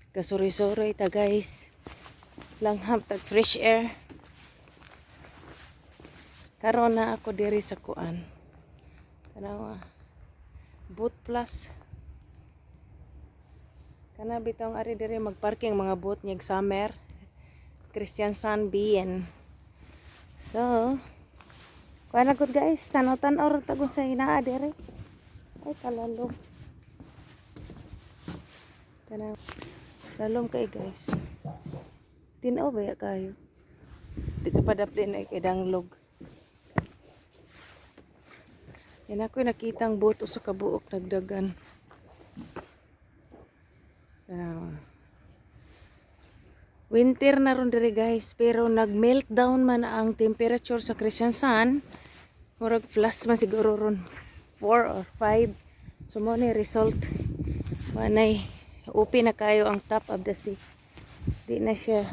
Kasuri-suri ta guys. Langhap tag fresh air. Karon na ako diri sa kuan. Tanawa. Boat plus. Kana bitong ari diri magparking mga boat nyag summer. Christian Sunbeam. So, kuan na gud guys, tanaw-tanaw ta gud sa inaa diri. Ay kalalo. Tanaw. Lalom kay guys. Tinaw ba kayo? Di ka padapdin ay kay danglog. Yan ako nakitang boat usa ka buok nagdagan. Winter na ron diri guys, pero nag-meltdown man ang temperature sa Christian Sun. Murag plus man siguro ron 4 or 5. So mo ni result. Manay open na kayo ang top of the sea. Di na siya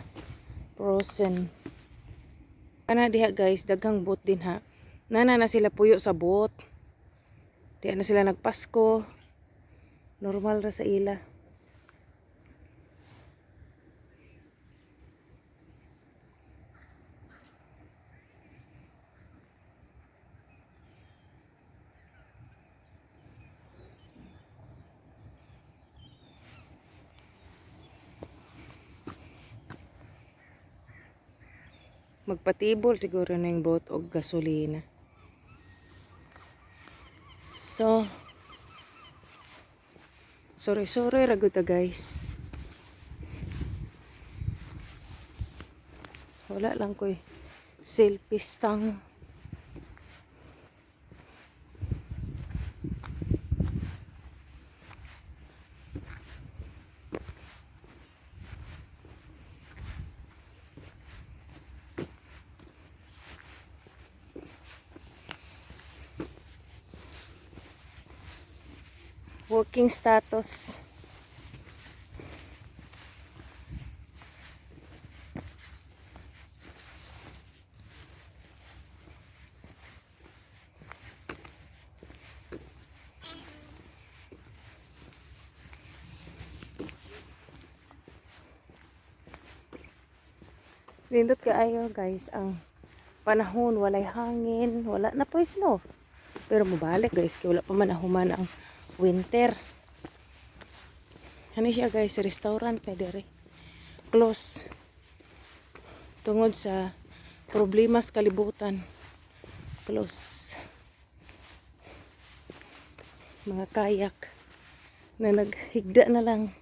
frozen. Kana diha guys, daghang boat din ha. Nana na sila puyo sa boat. Di na sila nagpasko. Normal ra sa ila. Magpatibol siguro na yung boat o gasolina. So, sorry raguta guys. Wala lang ko selfie stang. Working status. Lindot kaayo guys ang panahon, walay hangin, wala na po snow. Pero mabalik guys, kaya wala pa man nahuman ang winter. Ano siya guys, restaurant kay dere. Close. Tungod sa problema sa kalibutan. Close. Mga kayak na naghigda na lang.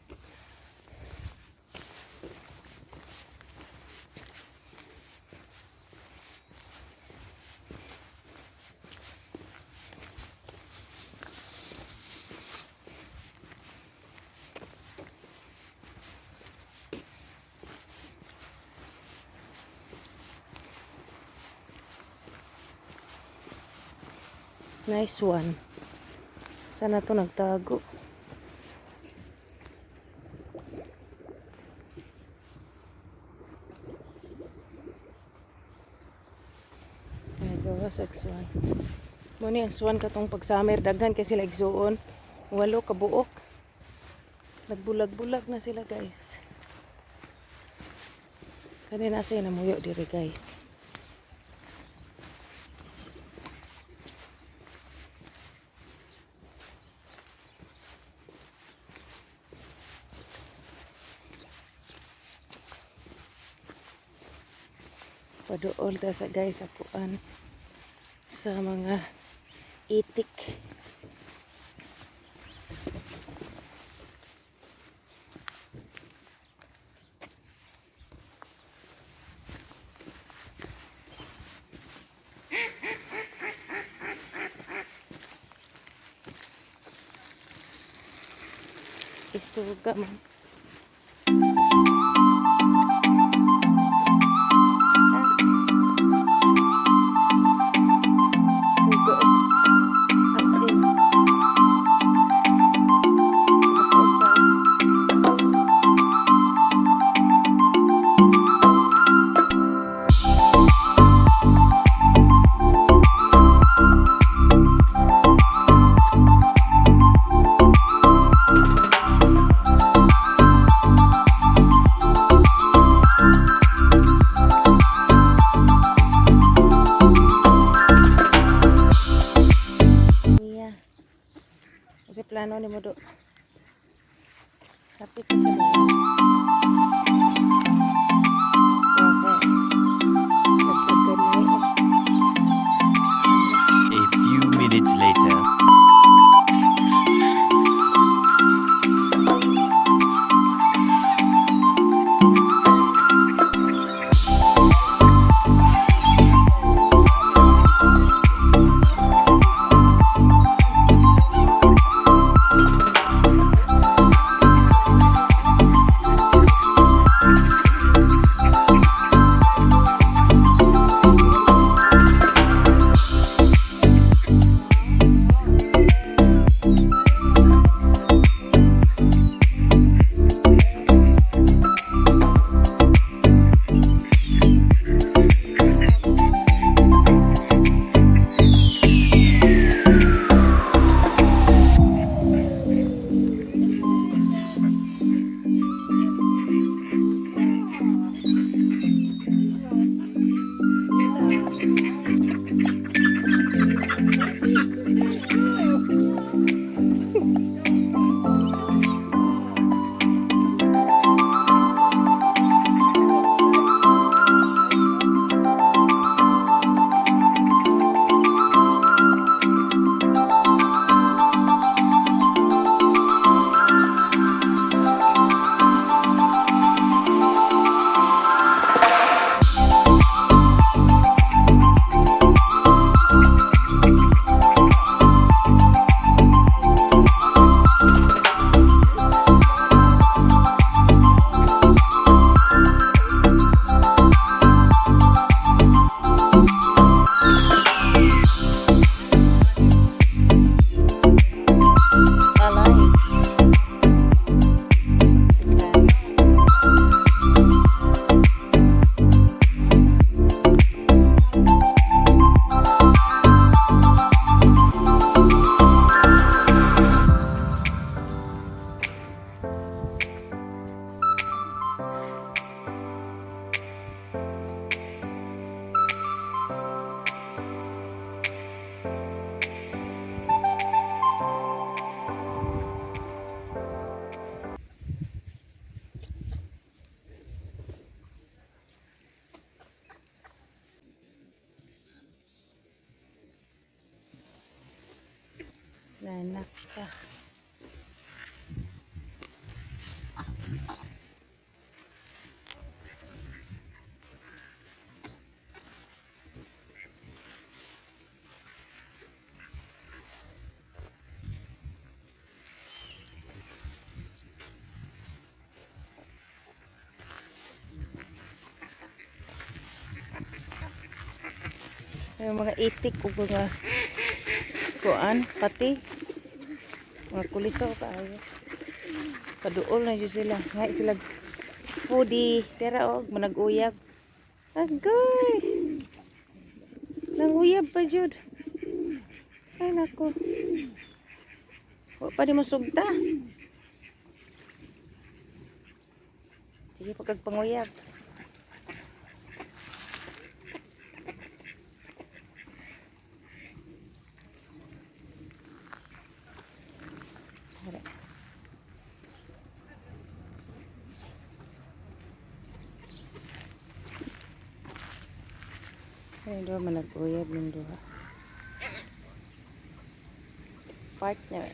Nice one. Sana to nagtago. Nagawa sa swan. Muna ang swan katong pag-summer. Daghan kasi sila igsuon. 8 ka buok. Nagbulag-bulag na sila guys. Kanina sa namuyo diri guys. Paduol ta sa guys akuan sa mga itik. Isuga man. ano ni mo do. Kapit na siya do. A few minutes later. Nanak ka. Yung mga itik o mga kuan, pati mga kulisaw kaayo. Paduol na yun sila. Ngay sila foodie. Pero og manag-uyab. Agay! Nanguyab pa jud. Ay nako. Wa pa di masugta. Sige pagkagpanguyab. Ay, doon manag-uyab yung duha. Partner.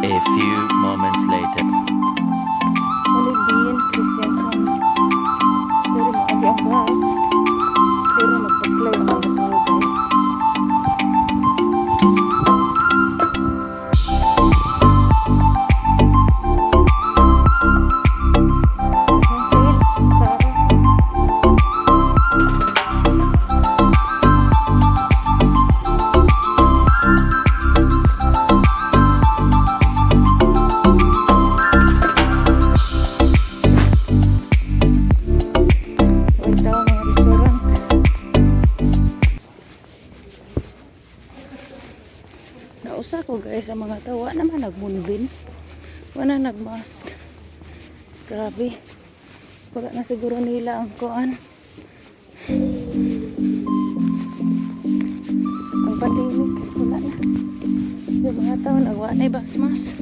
A few moments later. Musa ko guys ang mga tawa naman nagmunbin. Wala nagmask. Grabe. Wala na siguro nila ang kuan. Ang pandemic. Wala na. Yung mga tao nagwa na ibas mas.